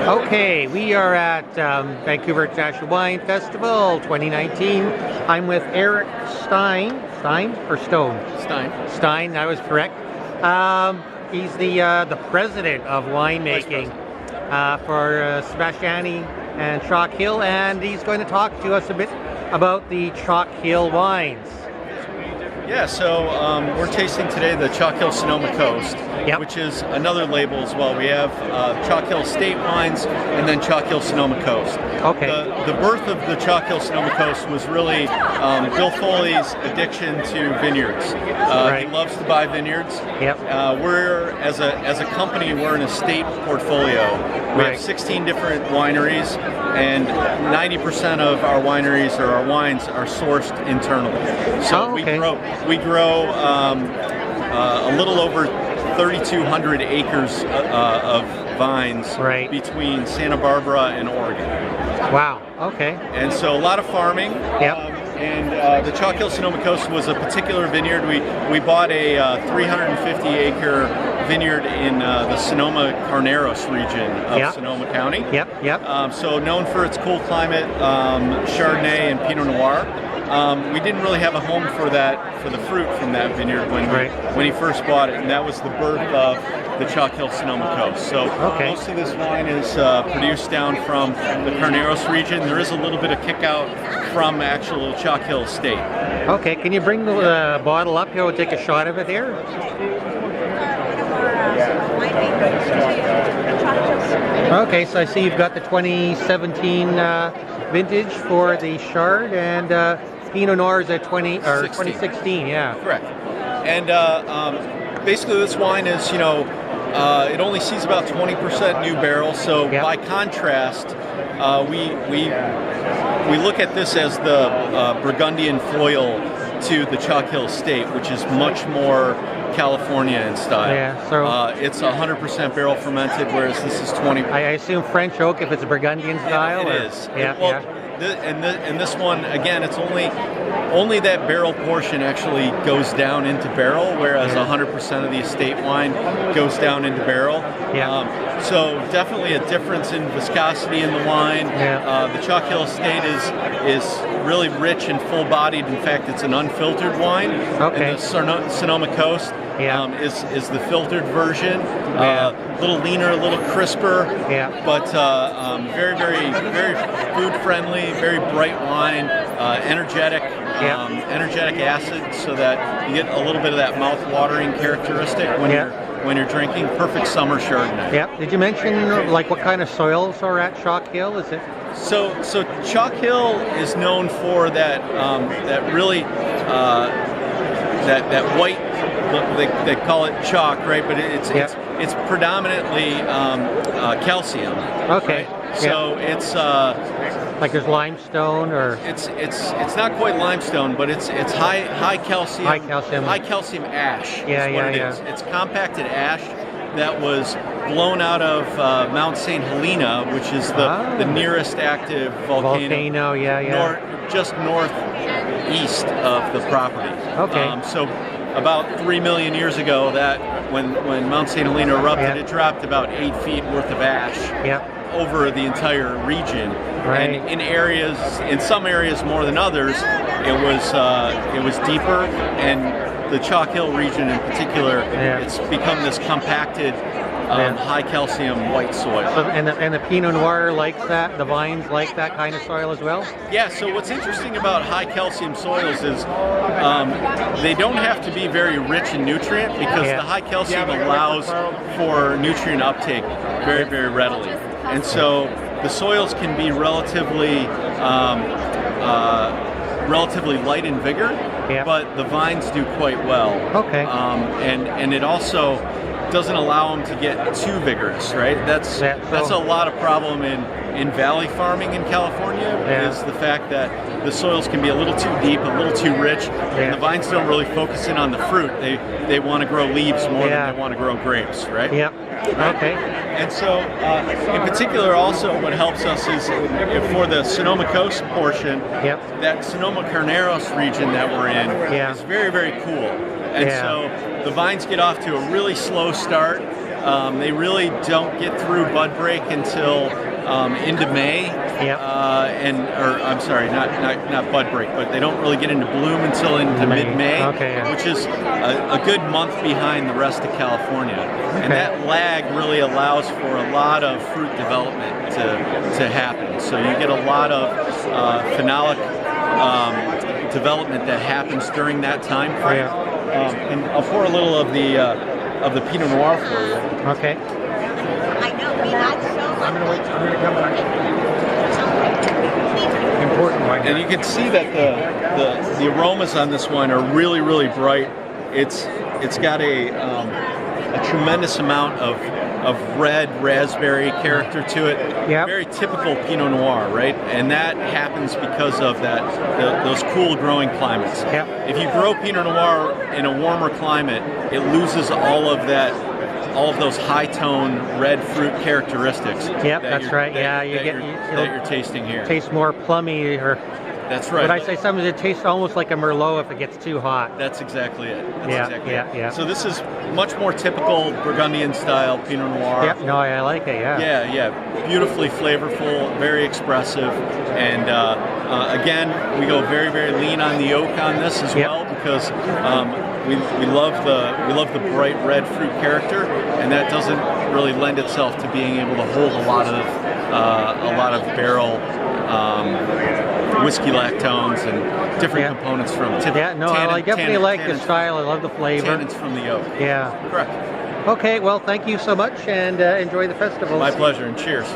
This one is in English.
Okay, we are at Vancouver International Wine Festival 2019. I'm with Eric Stein. Stein or Stone? Stein. Stein, that was correct. He's the president of winemaking for Sebastiani and Chalk Hill, and he's going to talk to us a bit about the Chalk Hill wines. Yeah, so we're tasting today the Chalk Hill Sonoma Coast, which is another label as well. We have Chalk Hill State Wines and then Chalk Hill Sonoma Coast. Okay. The birth of the Chalk Hill Sonoma Coast was really Bill Foley's addiction to vineyards. He loves to buy vineyards. Yep. We're, as a company, we're an estate portfolio. We have 16 different wineries, and 90% of our wineries or our wines are sourced internally. So we grow a little over 3,200 acres of vines between Santa Barbara and Oregon. Wow. Okay. And so a lot of farming. Yep. And the Chalk Hill Sonoma Coast was a particular vineyard. We bought a 350-acre vineyard in the Sonoma Carneros region of Sonoma County. So known for its cool climate, Chardonnay and PInot Noir. We didn't really have a home for the fruit from that vineyard when he first bought it, and that was the birth of the Chalk Hill Sonoma Coast. So most of this wine is produced down from the Carneros region. There is a little bit of kick out from actual Chalk Hill State. Okay, can you bring the bottle up here? We'll take a shot of it here. Okay, so I see you've got the 2017 vintage for the Chard, and Pinot Noir is at 2016. Yeah. Correct. And basically, this wine is, it only sees about 20% new barrel. So by contrast, we look at this as the Burgundian foil to the Chalk Hill State, which is much more California in style. Yeah, so it's 100% barrel fermented, whereas this is 20%. I assume French oak if it's a Burgundian style. It is. And this one, again, it's only that barrel portion actually goes down into barrel, whereas 100% of the estate wine goes down into barrel. So definitely a difference in viscosity in the wine. The Chalk Hill Estate is really rich and full-bodied. In fact, it's an unfiltered wine. And the Sonoma Coast is the filtered version. A little leaner, a little crisper, but very, very, very food-friendly, very bright wine, energetic acid, so that you get a little bit of that mouth-watering characteristic when you're drinking. Perfect summer Chardonnay. Did you mention like what kind of soils are at Chalk Hill? Is it? So Chalk Hill is known for that really that white. They call it chalk, right? But it's predominantly calcium. Okay. Right? So it's like there's limestone, or it's not quite limestone, but it's high calcium. High calcium ash. Is. It's compacted ash that was blown out of Mount St. Helena, which is the nearest active volcano. Just northeast of the property. So about 3 million years ago, that when Mount St. Helena erupted, it dropped about 8 feet worth of ash over the entire region. And in some areas more than others, it was deeper, and the Chalk Hill region in particular, it's become this compacted, high calcium white soil. So, and the Pinot Noir likes that. The vines like that kind of soil as well. Yeah. So what's interesting about high calcium soils is they don't have to be very rich in nutrient, because the high calcium allows for nutrient uptake very, very readily. And so the soils can be relatively light in vigor, but the vines do quite well. And it also doesn't allow them to get too vigorous, right? That's a lot of problem in valley farming in California, is the fact that the soils can be a little too deep, a little too rich, and the vines don't really focus in on the fruit. They want to grow leaves more than they want to grow grapes, right? And so, in particular, also what helps us is for the Sonoma Coast portion, that Sonoma Carneros region that we're in is very, very cool. And so the vines get off to a really slow start. They really don't get through bud break until into May. Yep. I'm sorry, not bud break, but they don't really get into bloom until into mid-May, which is a good month behind the rest of California. And that lag really allows for a lot of fruit development to happen. So you get a lot of phenolic development that happens during that time frame. And I'll pour a little of the Pinot Noir for you. Okay. I know, I'm going to come back. Important wine. And you can see that the aromas on this wine are really, really bright. It's got a tremendous amount of red raspberry character to it. Yep. Very typical Pinot Noir, right? And that happens because of those cool growing climates. Yep. If you grow Pinot Noir in a warmer climate, it loses all of those high tone red fruit characteristics. Yep, that's right. Yeah, that you're tasting here. Tastes more plummy, or that's right. Would I say sometimes it tastes almost like a Merlot if it gets too hot? That's exactly it. Yeah. So this is much more typical Burgundian style Pinot Noir. Yep. No, I like it. Yeah. Beautifully flavorful, very expressive, and again, we go very, very lean on the oak on this as well, because we love the bright red fruit character, and that doesn't really lend itself to being able to hold a lot of barrel whiskey lactones and different components from I definitely like the style. I love the flavor. Tannins from the oak. Yeah. Correct. Okay, well, thank you so much, and enjoy the festival. My pleasure, and cheers.